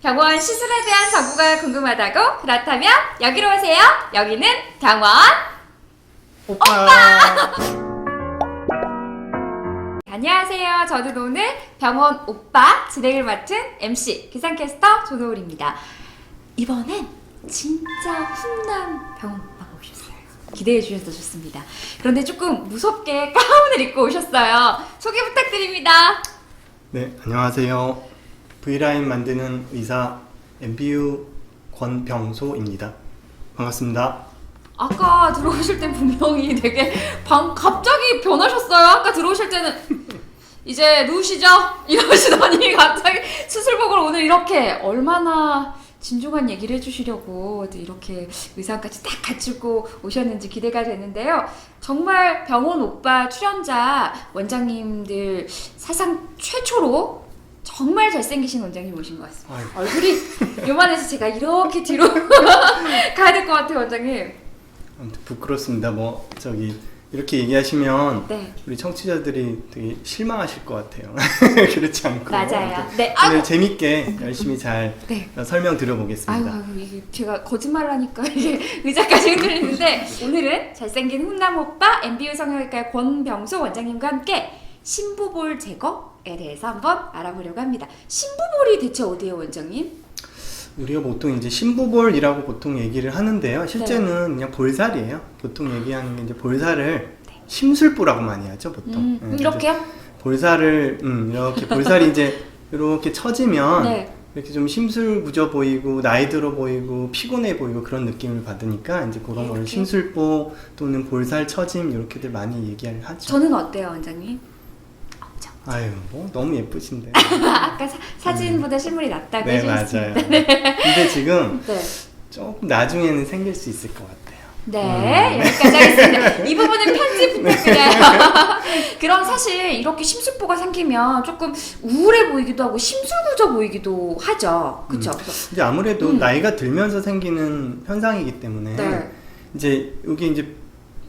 병원 시술에 대한 정보가 궁금하다고? 그렇다면 여기로 오세요. 여기는 병원 오빠. 안녕하세요. 저는 오늘 병원 오빠 진행을 맡은 MC 기상캐스터 조노을입니다. 이번엔 진짜 훈남 병원 오빠가 오셨어요. 기대해 주셔서 좋습니다. 그런데 조금 무섭게 가운을 입고 오셨어요. 소개 부탁드립니다. 네, 안녕하세요. V라인 만드는 의사 MBU 권병소입니다. 반갑습니다. 아까 들어오실 땐 분명히 되게 갑자기 변하셨어요. 아까 들어오실 때는 이제 누우시죠? 이러시더니 갑자기 수술복을 오늘 이렇게 얼마나 진중한 얘기를 해주시려고 이렇게 의상까지 딱 갖추고 오셨는지 기대가 되는데요. 정말 병원 오빠 출연자 원장님들 사상 최초로 정말 잘생기신 원장님 오신 것 같습니다. 아이고. 얼굴이 요만해서 제가 이렇게 뒤로 가야 될 것 같아요, 원장님. 아무튼 부끄럽습니다. 이렇게 얘기하시면 네. 우리 청취자들이 되게 실망하실 것 같아요. 그렇지 않고. 맞아요. 네. 오늘 재밌게 열심히 잘 네. 설명 드려보겠습니다. 아이고, 이게 제가 거짓말을 하니까 이게 의자까지 흔들리는데 오늘은 잘생긴 훈남 오빠 MBU 성형외과 권병소 원장님과 함께 심부볼 제거에 대해서 한번 알아보려고 합니다. 심부볼이 대체 어디예요, 원장님? 우리가 보통 이제 심부볼이라고 보통 얘기를 하는데요. 실제는 그냥 볼살이에요. 보통 얘기하는 게 이제 볼살을 심술보라고 많이 하죠, 보통. 네, 이렇게요? 볼살을 이렇게 볼살이 이제 이렇게 처지면 네. 이렇게 좀 심술구져 보이고 나이 들어 보이고 피곤해 보이고 그런 느낌을 받으니까 이제 그런 걸 심술보 또는 볼살 처짐 이렇게들 많이 얘기를 하죠. 저는 어때요, 원장님? 없죠. 아유, 뭐 너무 예쁘신데. 아까 사진보다 실물이 낫다고 네, 해주셨습니다. 맞아요. 근데 지금 네. 조금 나중에는 생길 수 있을 것 같아요. 네, 여기까지 하겠습니다. 이 부분은 편집 부탁드려요. 그럼 사실 이렇게 심술보가 생기면 조금 우울해 보이기도 하고 심술구져 보이기도 하죠. 그쵸? 이제 아무래도 나이가 들면서 생기는 현상이기 때문에 네. 이제 여기 이제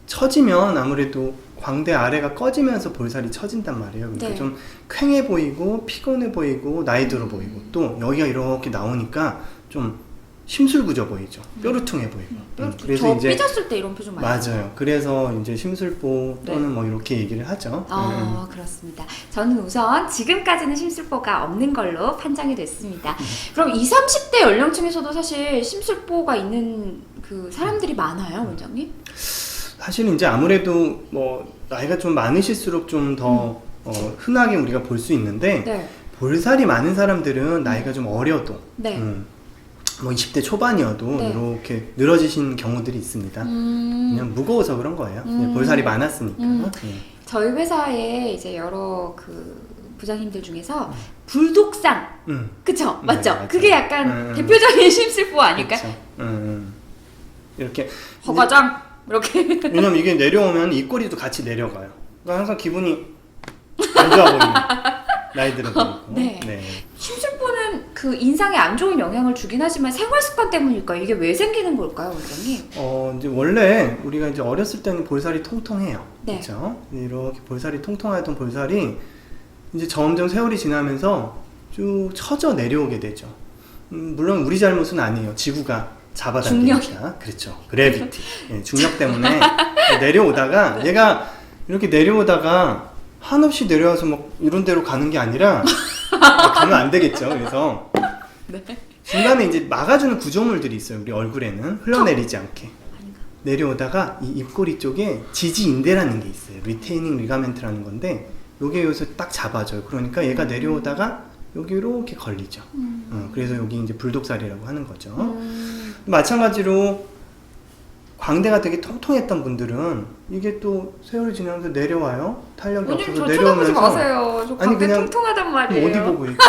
처지면 아무래도 광대 아래가 꺼지면서 볼살이 처진단 말이에요. 그러니까 네. 좀 퀭해 보이고 피곤해 보이고 나이 들어 보이고 또 여기가 이렇게 나오니까 좀 심술구져 보이죠. 뾰루퉁해 보이고. 저 삐졌을 때 이런 표정 많이 맞아요. 그래서 이제 심술보 또는 네. 뭐 이렇게 얘기를 하죠. 그렇습니다. 저는 우선 지금까지는 심술보가 없는 걸로 판정이 됐습니다. 그럼 20, 30대 연령층에서도 사실 심술보가 있는 그 사람들이 많아요, 원장님? 사실은 이제 아무래도 뭐 나이가 좀 많으실수록 좀 더 흔하게 우리가 볼 수 있는데 네. 볼살이 많은 사람들은 나이가 좀 어려도 네. 뭐 20대 초반이어도 네. 이렇게 늘어지신 경우들이 있습니다. 그냥 무거워서 그런 거예요. 그냥 볼살이 많았으니까. 저희 회사에 이제 여러 그 부장님들 중에서 불독상, 그쵸? 네, 맞죠? 맞아요. 그게 약간 대표적인 심술보 아닐까요? 그렇죠. 이렇게 허과장 이렇게. 왜냐면 이게 내려오면 입꼬리도 같이 내려가요. 그러니까 항상 기분이 안 좋아 보이는 나이 들어 보이고. 네. 심술보는 그 인상에 안 좋은 영향을 주긴 하지만 생활 습관 때문일까요? 이게 왜 생기는 걸까요, 원장님? 이제 원래 우리가 이제 어렸을 때는 볼살이 통통해요. 네. 그렇죠? 이렇게 볼살이 통통하던 볼살이 이제 점점 세월이 지나면서 쭉 처져 내려오게 되죠. 물론 우리 잘못은 아니에요. 지구가 잡아당기니까. 그렇죠. 그래비티. 예, 중력 때문에 내려오다가 얘가 이렇게 내려오다가 한없이 내려와서 막 이런 데로 가는 게 아니라 가면 안 되겠죠. 그래서 네. 중간에 이제 막아주는 구조물들이 있어요. 우리 얼굴에는 흘러내리지 않게 내려오다가 이 입꼬리 쪽에 지지인대라는 게 있어요. 리테이닝 리가멘트라는 건데 요게 여기서 딱 잡아줘요. 그러니까 얘가 내려오다가 여기 이렇게 걸리죠. 그래서 여기 이제 불독살이라고 하는 거죠. 마찬가지로 광대가 되게 통통했던 분들은 이게 또 세월이 지나면서 내려와요. 탄력이 원장님 없어서 저 쳐다보지 내려오면서 마세요. 저 아니, 광대 그냥 통통하단 말이에요. 어디 보고 있고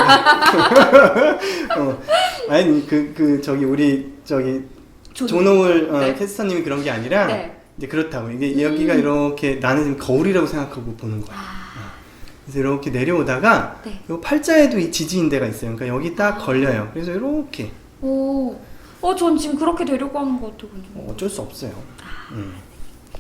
아니 저기 우리 저기 조노을 네. 캐스터님이 그런 게 아니라 네. 이제 그렇다고 이게 여기가 이렇게 나는 지금 거울이라고 생각하고 보는 거야. 그래서 이렇게 내려오다가 네. 요 팔자에도 이 지지인대가 있어요. 그러니까 여기 딱 걸려요. 그래서 이렇게 전 지금 그렇게 되려고 하는 것 같아요. 어쩔 수 없어요.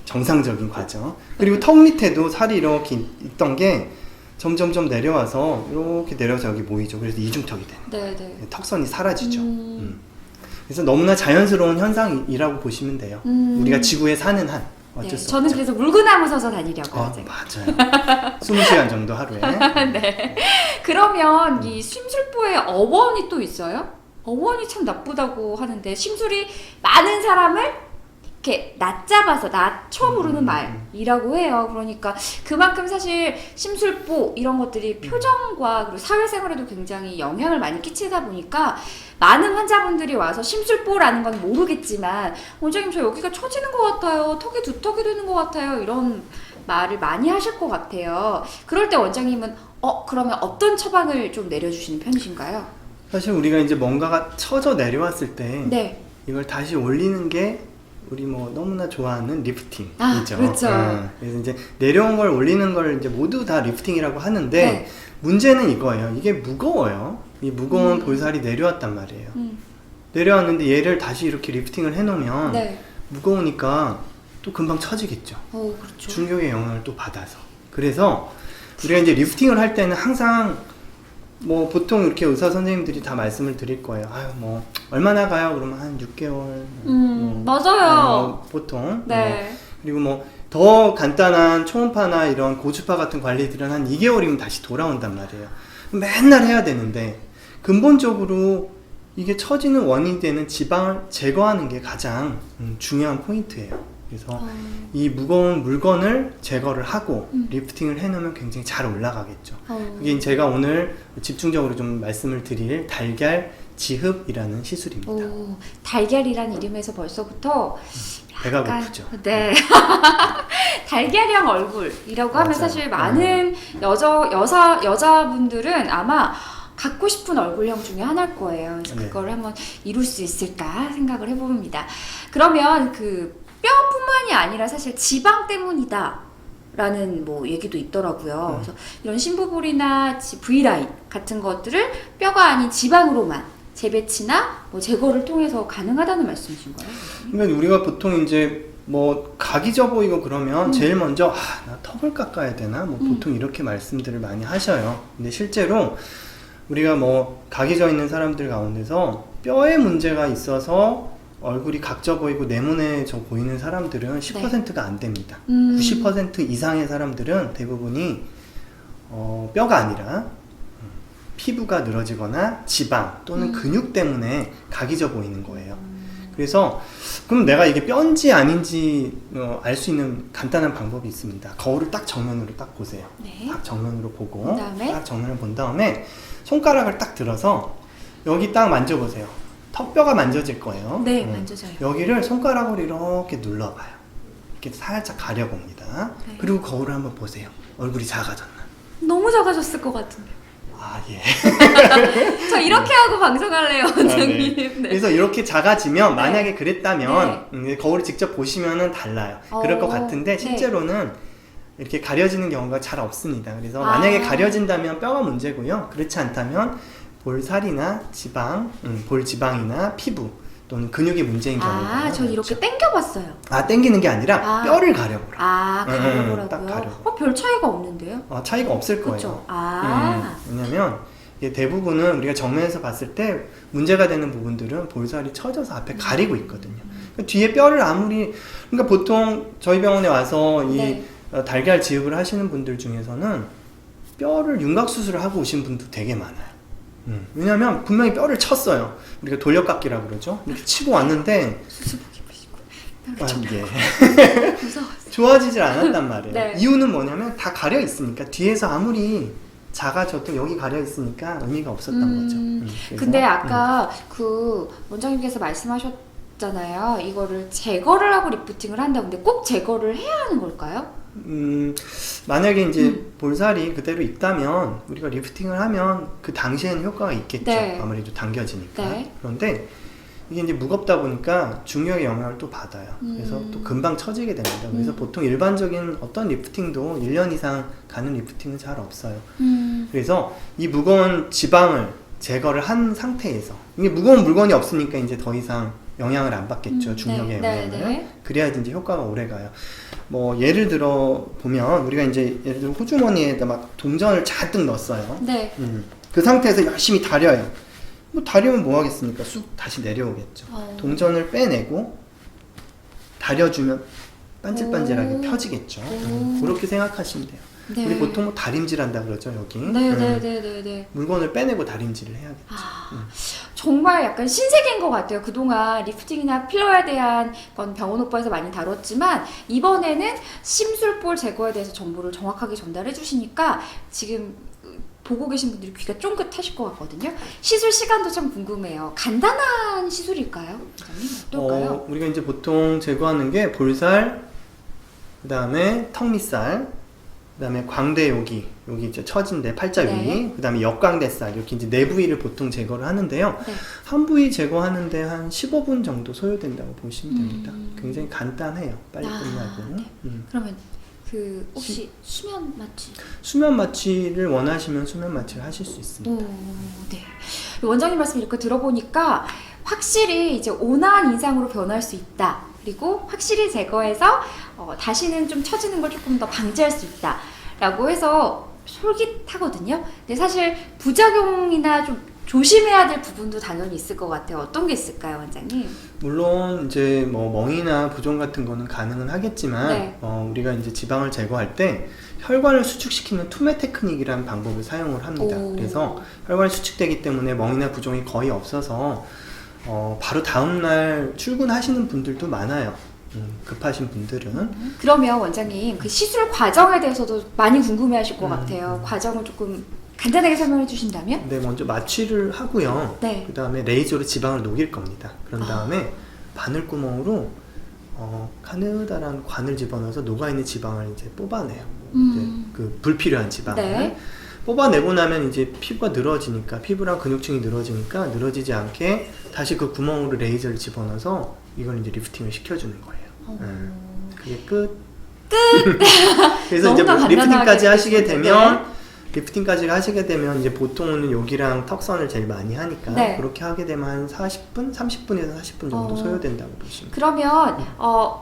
정상적인 과정. 그리고 턱 밑에도 살이 이렇게 있던 게 점점점 내려와서 이렇게 내려서 여기 모이죠. 그래서 이중턱이 되는. 네네. 턱선이 사라지죠. 그래서 너무나 자연스러운 현상이라고 보시면 돼요. 우리가 지구에 사는 한 어쩔 네, 수 저는 없죠. 그래서 물구나무 서서 다니려고요. 아, 제가. 맞아요. 20시간 정도 하루에. 네. 그러면 이 심술보에 어원이 또 있어요? 어원이 참 나쁘다고 하는데 심술이 많은 사람을 이렇게 낮잡아서 낮춰 부르는 말이라고 해요. 그러니까 그만큼 사실 심술보 이런 것들이 표정과 그리고 사회생활에도 굉장히 영향을 많이 끼치다 보니까 많은 환자분들이 와서 심술보라는 건 모르겠지만 원장님 저 여기가 처지는 것 같아요. 턱이 두턱이 되는 것 같아요. 이런 말을 많이 하실 것 같아요. 그럴 때 원장님은 그러면 어떤 처방을 좀 내려주시는 편이신가요? 사실 우리가 이제 뭔가가 처져 내려왔을 때 네. 이걸 다시 올리는 게 우리 뭐 너무나 좋아하는 리프팅이죠. 아, 그렇죠. 그래서 이제 내려온 걸 올리는 걸 이제 모두 다 리프팅이라고 하는데 네. 문제는 이거예요. 이게 무거워요. 이 무거운 볼살이 내려왔단 말이에요. 내려왔는데 얘를 다시 이렇게 리프팅을 해놓으면 네. 무거우니까 또 금방 처지겠죠. 그렇죠. 중력의 영향을 또 받아서. 그래서 우리가 이제 리프팅을 할 때는 항상 뭐 보통 이렇게 의사 선생님들이 다 말씀을 드릴 거예요. 아유 뭐 얼마나 가요? 그러면 한 6개월. 맞아요. 보통. 네. 그리고 뭐 더 간단한 초음파나 이런 고주파 같은 관리들은 한 2개월이면 다시 돌아온단 말이에요. 맨날 해야 되는데 근본적으로 이게 처지는 원인이 되는 지방을 제거하는 게 가장 중요한 포인트예요. 그래서 이 무거운 물건을 제거를 하고 리프팅을 해놓으면 굉장히 잘 올라가겠죠. 그게 제가 오늘 집중적으로 좀 말씀을 드릴 달걀 지흡이라는 시술입니다. 달걀이란 이름에서 벌써부터 배가 약간, 고프죠. 네. 달걀형 얼굴이라고 하면 맞아요. 사실 많은 여자분들은 아마 갖고 싶은 얼굴형 중에 하나일 거예요. 그래서 네. 그걸 한번 이룰 수 있을까 생각을 해봅니다. 그러면 그 뼈뿐만이 아니라 사실 지방 때문이다. 라는 뭐 얘기도 있더라고요. 그래서 이런 심부볼이나 V라인 같은 것들을 뼈가 아닌 지방으로만 재배치나 뭐 제거를 통해서 가능하다는 말씀이신가요? 그러니까 우리가 보통 이제 뭐 각이 져 보이고 그러면 제일 먼저 나 턱을 깎아야 되나? 뭐 보통 이렇게 말씀들을 많이 하셔요. 근데 실제로 우리가 뭐 각이 져 있는 사람들 가운데서 뼈에 문제가 있어서 얼굴이 각져 보이고 네모네져 보이는 사람들은 10%가 안 됩니다. 90% 이상의 사람들은 대부분이 뼈가 아니라 피부가 늘어지거나 지방 또는 근육 때문에 각이 져 보이는 거예요. 그래서 그럼 내가 이게 뼈인지 아닌지 알 수 있는 간단한 방법이 있습니다. 거울을 딱 정면으로 딱 보세요. 네. 딱 정면으로 보고 그다음에? 딱 정면을 본 다음에 손가락을 딱 들어서 여기 딱 만져보세요. 턱뼈가 만져질 거예요. 네, 만져져요. 여기를 손가락으로 이렇게 눌러봐요. 이렇게 살짝 가려봅니다. 네. 그리고 거울을 한번 보세요. 얼굴이 작아졌나? 너무 작아졌을 것 같은데. 아, 예. 저 이렇게 하고 방송할래요, 원장님. 네. 네. 그래서 이렇게 작아지면 만약에 그랬다면 거울을 직접 보시면은 달라요. 그럴 것 같은데 네. 실제로는 이렇게 가려지는 경우가 잘 없습니다. 그래서 만약에 가려진다면 뼈가 문제고요. 그렇지 않다면 볼살이나 지방, 볼 지방이나 피부 또는 근육이 문제인 경우가 전 이렇게 당겨봤어요. 당기는 게 아니라 뼈를 가려보라. 가려보라고요? 딱 가려보. 별 차이가 없는데요? 차이가 없을 거예요. 그렇죠. 왜냐면 이게 대부분은 우리가 정면에서 봤을 때 문제가 되는 부분들은 볼살이 처져서 앞에 가리고 있거든요. 뒤에 뼈를 아무리 그러니까 보통 저희 병원에 와서 이 달걀 지흡을 하시는 분들 중에서는 뼈를 윤곽 수술을 하고 오신 분도 되게 많아요. 왜냐면 분명히 뼈를 쳤어요. 우리가 돌려깎기라고 그러죠. 이렇게 치고 왔는데 수수복 입으시고 무서웠어요. 좋아지질 않았단 말이에요. 네. 이유는 뭐냐면 다 가려 있으니까 뒤에서 아무리 작아져도 여기 가려 있으니까 의미가 없었던 거죠. 그래서, 근데 아까 그 원장님께서 말씀하셨잖아요. 이거를 제거를 하고 리프팅을 한다. 근데 꼭 제거를 해야 하는 걸까요? 만약에 이제 볼살이 그대로 있다면 우리가 리프팅을 하면 그 당시에는 효과가 있겠죠. 네. 아무래도 당겨지니까. 네. 그런데 이게 이제 무겁다 보니까 중력의 영향을 또 받아요. 그래서 또 금방 처지게 됩니다. 그래서 보통 일반적인 어떤 리프팅도 1년 이상 가는 리프팅은 잘 없어요. 그래서 이 무거운 지방을 제거를 한 상태에서 이게 무거운 물건이 없으니까 이제 더 이상 영향을 안 받겠죠. 중력의 영향을. 그래야지 이제 효과가 오래 가요. 뭐 예를 들어 보면 우리가 이제 예를 들어 호주머니에다 막 동전을 잔뜩 넣었어요. 네. 그 상태에서 열심히 다려요. 뭐 다리면 뭐 하겠습니까? 쑥 다시 내려오겠죠. 동전을 빼내고 다려주면 반질반질하게 오. 펴지겠죠. 오. 그렇게 생각하시면 돼요. 네. 우리 보통 뭐 다림질한다 그러죠, 여기. 네네네네네. 물건을 빼내고 다림질을 해야겠죠. 정말 약간 신세계인 것 같아요. 그동안 리프팅이나 필러에 대한 건 병원 오빠에서 많이 다뤘지만 이번에는 심술볼 제거에 대해서 정보를 정확하게 전달해 주시니까 지금 보고 계신 분들이 귀가 쫑긋하실 것 같거든요. 시술 시간도 참 궁금해요. 간단한 시술일까요? 원장님? 어떨까요? 우리가 이제 보통 제거하는 게 볼살, 그 다음에 턱 밑살, 그 다음에 광대 여기 이제 처진대 팔자 위, 네. 그 다음에 역광대살 이렇게 이제 네 부위를 보통 제거를 하는데요. 네. 한 부위 제거하는데 한 15분 정도 소요된다고 보시면 됩니다. 굉장히 간단해요. 빨리 아, 끝나고. 네. 그러면 그 혹시 수면 마취? 수면 마취를 원하시면 수면 마취를 하실 수 있습니다. 오, 네. 원장님 말씀 이렇게 들어보니까 확실히 이제 온화한 인상으로 변할 수 있다. 그리고 확실히 제거해서 다시는 좀 처지는 걸 조금 더 방지할 수 있다. 라고 해서 솔깃하거든요. 근데 사실 부작용이나 좀 조심해야 될 부분도 당연히 있을 것 같아요. 어떤 게 있을까요, 원장님? 물론 이제 뭐 멍이나 부종 같은 거는 가능은 하겠지만 네. 우리가 이제 지방을 제거할 때 혈관을 수축시키는 투매 테크닉이라는 방법을 사용을 합니다. 오. 그래서 혈관이 수축되기 때문에 멍이나 부종이 거의 없어서 바로 다음날 출근하시는 분들도 많아요. 급하신 분들은. 그러면 원장님 그 시술 과정에 대해서도 많이 궁금해하실 것 같아요. 과정을 조금 간단하게 설명해 주신다면? 네, 먼저 마취를 하고요. 네. 그 다음에 레이저로 지방을 녹일 겁니다. 그런 다음에 바늘구멍으로 가느다란 관을 집어넣어서 녹아있는 지방을 이제 뽑아내요. 이제 그 불필요한 지방을. 네. 뽑아내고 나면 이제 피부가 늘어지니까, 피부랑 근육층이 늘어지니까 늘어지지 않게 다시 그 구멍으로 레이저를 집어넣어서 이걸 이제 리프팅을 시켜주는 거예요. 그게 끝. 그래서 이제 뭐 너무나 리프팅까지 간단하게 하시게 되시는데. 되면 리프팅까지 하시게 되면 이제 보통은 여기랑 턱선을 제일 많이 하니까 네. 그렇게 하게 되면 한 40분, 30분에서 40분 정도 소요된다고 보시면 돼요. 그러면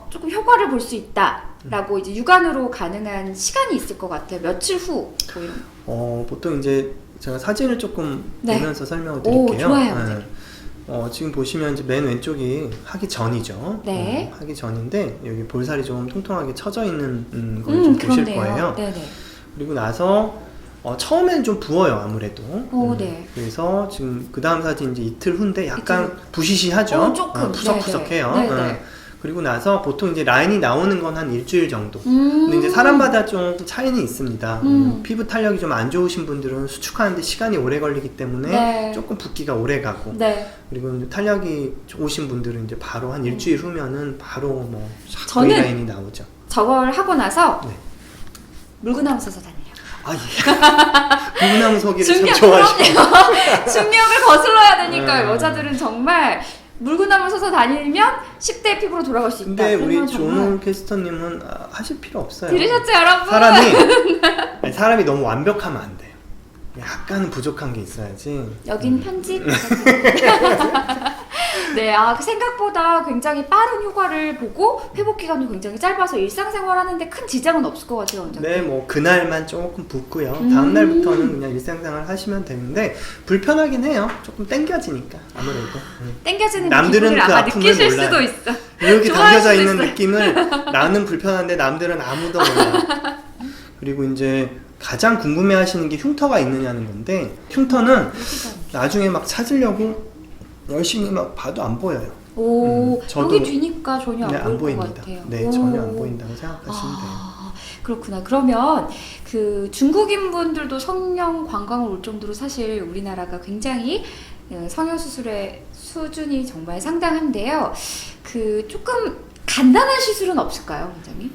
조금 효과를 볼 수 있다라고 이제 육안으로 가능한 시간이 있을 것 같아요. 며칠 후 뭐 이런. 보통 이제 제가 사진을 조금 네. 보면서 설명을 오, 드릴게요. 좋아요. 지금 보시면 이제 맨 왼쪽이 하기 전이죠. 네. 하기 전인데 여기 볼살이 좀 통통하게 처져 있는 걸 좀 보실 그렇네요. 거예요. 네네. 그리고 나서 처음에는 좀 부어요, 아무래도. 오, 네. 그래서 지금 그 다음 사진 이제 이틀 후인데 약간 부시시하죠. 조금. 푸석푸석해요. 네네. 그리고 나서 보통 이제 라인이 나오는 건 한 일주일 정도. 근데 이제 사람마다 좀 차이는 있습니다. 피부 탄력이 좀 안 좋으신 분들은 수축하는데 시간이 오래 걸리기 때문에 네. 조금 붓기가 오래 가고. 네. 그리고 이제 탄력이 좋으신 분들은 이제 바로 한 일주일 후면은 바로 뭐 저는 거의 라인이 나오죠. 저걸 하고 나서 네. 물구나무 써서 다녀요. 아, 예. 물구나무 서기를 참 중력, 좋아하시고. 중력을 거슬러야 되니까 네. 여자들은 정말 물구나무 서서 다니면 10대 피부로 돌아갈 수 있다. 근데 우리 그러면 정말 조는 캐스터님은 하실 필요 없어요. 들으셨죠, 여러분? 사람이 너무 완벽하면 안 돼요. 약간은 부족한 게 있어야지. 여긴 편집. 네, 생각보다 굉장히 빠른 효과를 보고 회복 기간도 굉장히 짧아서 일상생활 하는데 큰 지장은 없을 것 같아요, 원장님. 네, 뭐 그날만 조금 붓고요. 다음 날부터는 그냥 일상생활 하시면 되는데 불편하긴 해요. 조금 땡겨지니까 아무래도. 땡겨지는 남들은 기분을 그 아마 아픔을 느끼실 몰라요. 수도 있어. 이렇게 좋아할 당겨져 수도 있는 있어요. 느낌을 나는 불편한데 남들은 아무도 몰라. 그리고 이제 가장 궁금해하시는 게 흉터가 있느냐는 건데 흉터는 나중에 막 찾으려고 열심히 막 봐도 안 보여요. 오, 저도- 여기 뒤니까 전혀 네, 안 안 보일 것 보입니다. 같아요. 네, 오. 전혀 안 보인다고 생각하시면 돼요. 그렇구나. 그러면 그 중국인 분들도 성형 관광을 올 정도로 사실 우리나라가 굉장히 성형 수술의 수준이 정말 상당한데요. 그 조금 간단한 시술은 없을까요, 원장님?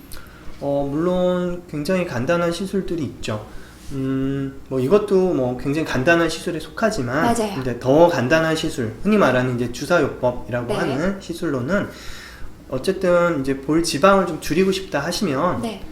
물론 굉장히 간단한 시술들이 있죠. 뭐 이것도 뭐 굉장히 간단한 시술에 속하지만 맞아요. 이제 더 간단한 시술, 흔히 말하는 이제 주사요법이라고 네. 하는 시술로는 어쨌든 이제 볼 지방을 좀 줄이고 싶다 하시면 네.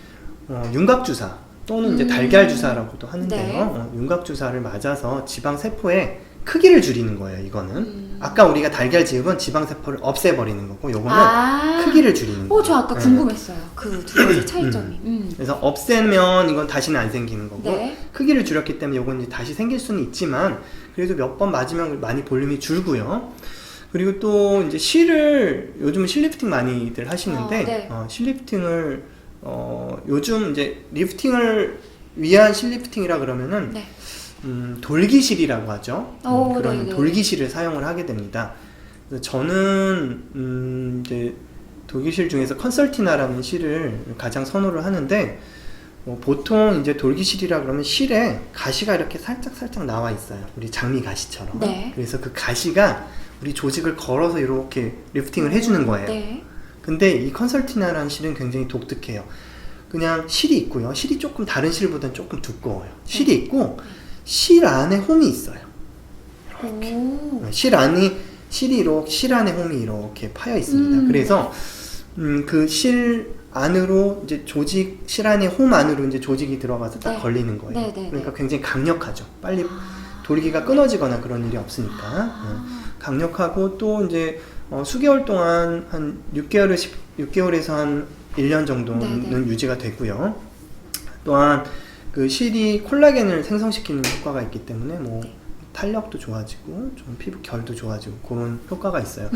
윤곽 주사 또는 이제 달걀 주사라고도 하는데요. 네. 윤곽 주사를 맞아서 지방 세포의 크기를 줄이는 거예요. 이거는 아까 우리가 달걀 지읍은 지방세포를 없애버리는 거고 요거는 크기를 줄이는 거예요. 저 아까 궁금했어요. 그 두 가지 차이점이. 그래서 없애면 이건 다시는 안 생기는 거고 네. 크기를 줄였기 때문에 요건 이제 다시 생길 수는 있지만 그래도 몇 번 맞으면 많이 볼륨이 줄고요. 그리고 또 이제 실을 요즘은 실리프팅 많이들 하시는데 네. 실리프팅을 요즘 이제 리프팅을 위한 실리프팅이라 그러면은 네. 돌기실이라고 하죠. 그런 네네. 돌기실을 사용을 하게 됩니다. 그래서 저는 이제 돌기실 중에서 컨설티나라는 실을 가장 선호를 하는데 보통 이제 돌기실이라 그러면 실에 가시가 이렇게 살짝 나와 있어요. 우리 장미 가시처럼. 네. 그래서 그 가시가 우리 조직을 걸어서 이렇게 리프팅을 해주는 거예요. 네. 근데 이 컨설티나라는 실은 굉장히 독특해요. 그냥 실이 있고요. 실이 조금 다른 실보다는 조금 두꺼워요. 실이 있고 실 안에 홈이 있어요. 실 안에 홈이 이렇게 파여 있습니다. 그래서 그 실 안으로 이제 실 안에 홈 안으로 이제 조직이 들어가서 딱 네. 걸리는 거예요. 네. 그러니까 굉장히 강력하죠. 빨리 돌기가 끊어지거나 그런 일이 없으니까 강력하고 또 이제 수개월 동안 한 6개월에서 한 1년 정도는 네네. 유지가 되고요. 또한 그 실이 콜라겐을 생성시키는 효과가 있기 때문에 뭐 탄력도 좋아지고 좀 피부 결도 좋아지고 그런 효과가 있어요.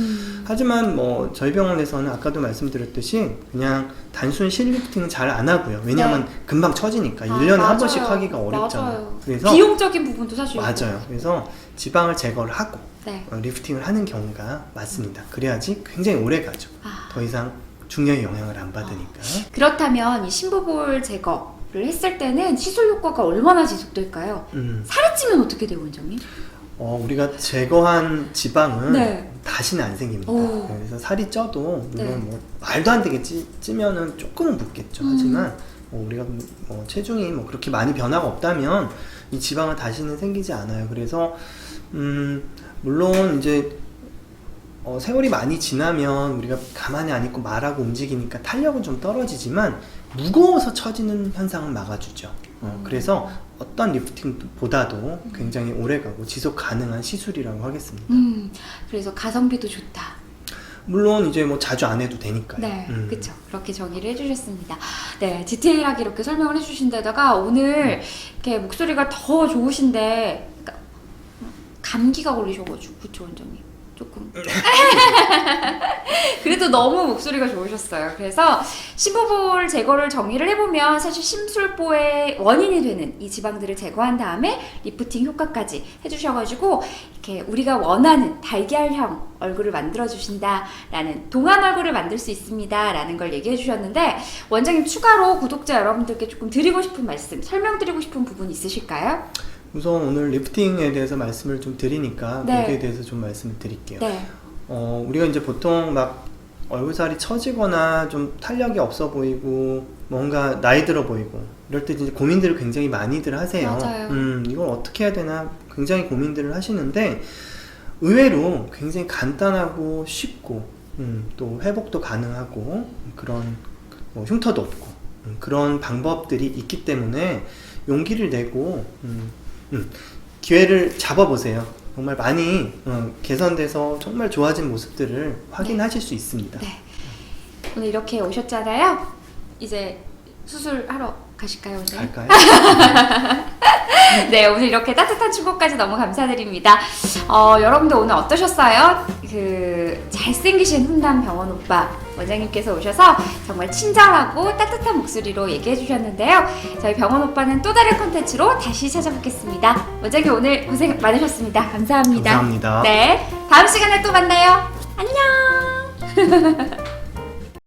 하지만 뭐 저희 병원에서는 아까도 말씀드렸듯이 그냥 단순 실 리프팅은 잘 안 하고요. 왜냐하면 금방 처지니까 1년에 한 번씩 하기가 어렵잖아요. 맞아요. 그래서 비용적인 부분도 사실 맞아요. 그래서 지방을 제거를 하고 네. 리프팅을 하는 경우가 많습니다. 그래야지 굉장히 오래 가죠. 더 이상 중력의 영향을 안 받으니까. 그렇다면 이 심부볼 제거를 했을 때는 시술 효과가 얼마나 지속될까요? 살이 찌면 어떻게 돼요, 원장님? 우리가 제거한 지방은 네. 다시는 안 생깁니다. 오. 그래서 살이 쪄도 물론 네. 뭐 말도 안 되게 찌면은 조금은 붓겠죠. 하지만 우리가 뭐 체중이 뭐 그렇게 많이 변화가 없다면 이 지방은 다시는 생기지 않아요. 그래서 물론 이제 세월이 많이 지나면 우리가 가만히 안 있고 말하고 움직이니까 탄력은 좀 떨어지지만 무거워서 처지는 현상은 막아주죠. 그래서 어떤 리프팅보다도 굉장히 오래가고 지속 가능한 시술이라고 하겠습니다. 그래서 가성비도 좋다. 물론 이제 뭐 자주 안 해도 되니까요. 네, 그렇죠. 그렇게 정의를 해주셨습니다. 네, 디테일하게 이렇게 설명을 해주신 데다가 오늘 이렇게 목소리가 더 좋으신데 그러니까 감기가 걸리셔가지고 그쵸 원장님? 조금 그래도 너무 목소리가 좋으셨어요. 그래서 심부볼 제거를 정리를 해보면 사실 심술보의 원인이 되는 이 지방들을 제거한 다음에 리프팅 효과까지 해주셔가지고 이렇게 우리가 원하는 달걀형 얼굴을 만들어주신다 라는 동안 얼굴을 만들 수 있습니다 라는 걸 얘기해 주셨는데 원장님 추가로 구독자 여러분들께 조금 드리고 싶은 말씀 설명드리고 싶은 부분 있으실까요? 우선 오늘 리프팅에 대해서 말씀을 좀 드리니까 네. 거기에 대해서 좀 말씀을 드릴게요. 네. 우리가 이제 보통 막 얼굴살이 처지거나 좀 탄력이 없어 보이고 뭔가 나이 들어 보이고 이럴 때 이제 고민들을 굉장히 많이들 하세요. 맞아요. 이걸 어떻게 해야 되나 굉장히 고민들을 하시는데 의외로 굉장히 간단하고 쉽고 또 회복도 가능하고 그런 뭐 흉터도 없고 그런 방법들이 있기 때문에 용기를 내고 기회를 잡아보세요. 정말 많이 개선돼서 정말 좋아진 모습들을 확인하실 수 있습니다. 네. 오늘 이렇게 오셨잖아요. 이제 수술하러 가실까요, 오늘? 갈까요? 네, 오늘 이렇게 따뜻한 충고까지 너무 감사드립니다. 여러분들 오늘 어떠셨어요? 그 잘생기신 훈남 병원 오빠 원장님께서 오셔서 정말 친절하고 따뜻한 목소리로 얘기해 주셨는데요. 저희 병원 오빠는 또 다른 콘텐츠로 다시 찾아뵙겠습니다. 원장님 오늘 고생 많으셨습니다. 감사합니다. 감사합니다. 네, 다음 시간에 또 만나요. 안녕.